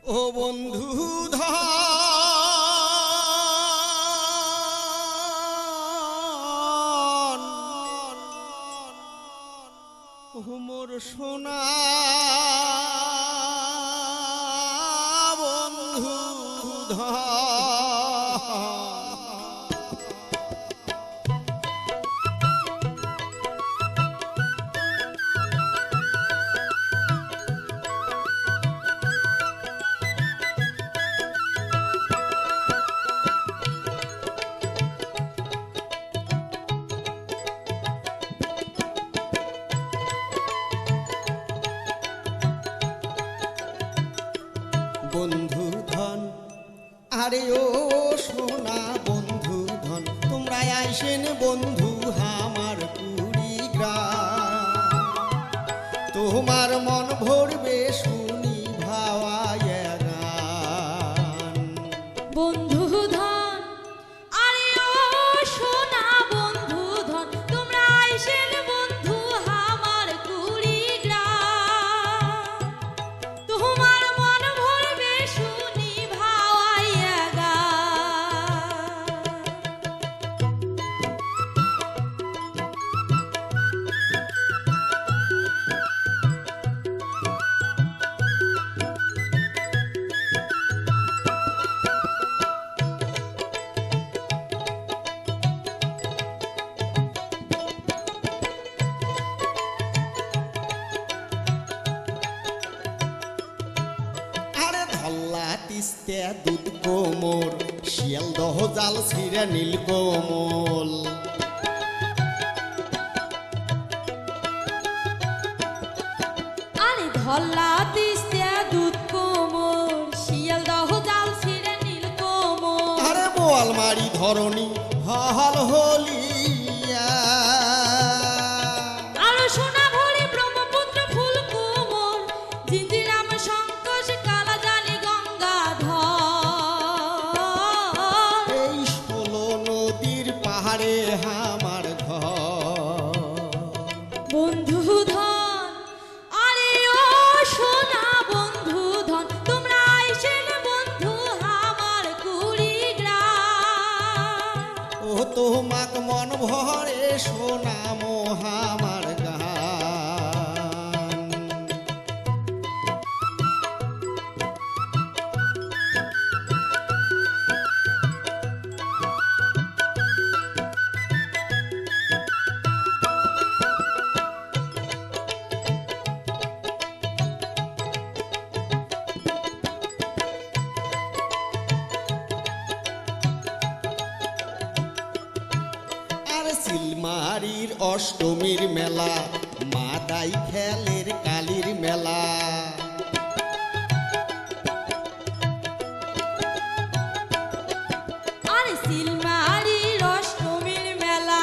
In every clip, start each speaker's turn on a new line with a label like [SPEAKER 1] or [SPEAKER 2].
[SPEAKER 1] ও বন্ধু ধন ও মোর সোনা বন্ধু ধন বন্ধু ধন আরে ও সোনা বন্ধু ধন তোমরা আইসেন বন্ধু আমার কুড়িগ্রাম তোমার মন ভরবে শুনি ভাওয়ায় গান
[SPEAKER 2] বন্ধু ধন আরে ও সোনা বন্ধু ধন তোমরা আইসেন বন্ধু আমার কুড়িগ্রাম তোমার মন ভরবে শুনি ভাওয়াইয়া গান
[SPEAKER 1] ধল্লা তিস্তে দুধ কোমর শিয়ালদহ জাল ছিঁড়ে নীল কোমল
[SPEAKER 2] আরে ধল্লা তিস্তে দুধ কোমর শিয়ালদহ জাল ছিঁড়ে নীল কোমর
[SPEAKER 1] আরে বোয়ালমারি ধরণী হল হলিয়া
[SPEAKER 2] আরো সোনা ভরি ব্রহ্মপুত্র ফুল কোমর জিঞ্জিরাম সংকোচ কালা জানি গঙ্গাধর
[SPEAKER 1] এই 16 নদীর পাহাড়ে আমার ঘর
[SPEAKER 2] বন্ধু ধন আরে ও সোনা বন্ধু ধন তোমরা আইসেন বন্ধু আমার কুড়িগ্রাম
[SPEAKER 1] ও তোমাক মন ভরে সোনা মোহামার গান আর সিলমারির অষ্টমীর মেলা মাদাই খেলের কালীর মেলা
[SPEAKER 2] আরে সিলমারির অষ্টমীর মেলা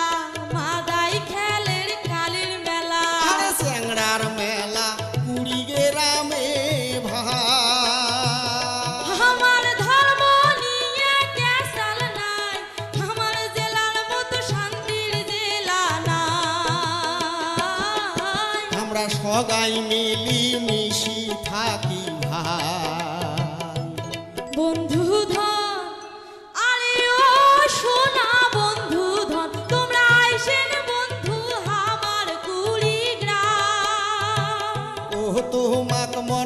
[SPEAKER 2] মাদাই খেলের কালীর মেলা
[SPEAKER 1] আরে স্যাংরার মেলা কুড়িগ্রামে ভাই
[SPEAKER 2] আমার ধর্ম নিয়ে কেসাল নাই আমার জেলার মতো শান্তির জেলা নাই
[SPEAKER 1] আমরা সগাই মিলি মিশি থাকি ভাই
[SPEAKER 2] বন্ধু ধন আরে ও সোনা বন্ধু ধন তোমরা আইসেন বন্ধু আমার কুড়িগ্রাম
[SPEAKER 1] ও তোমাক মন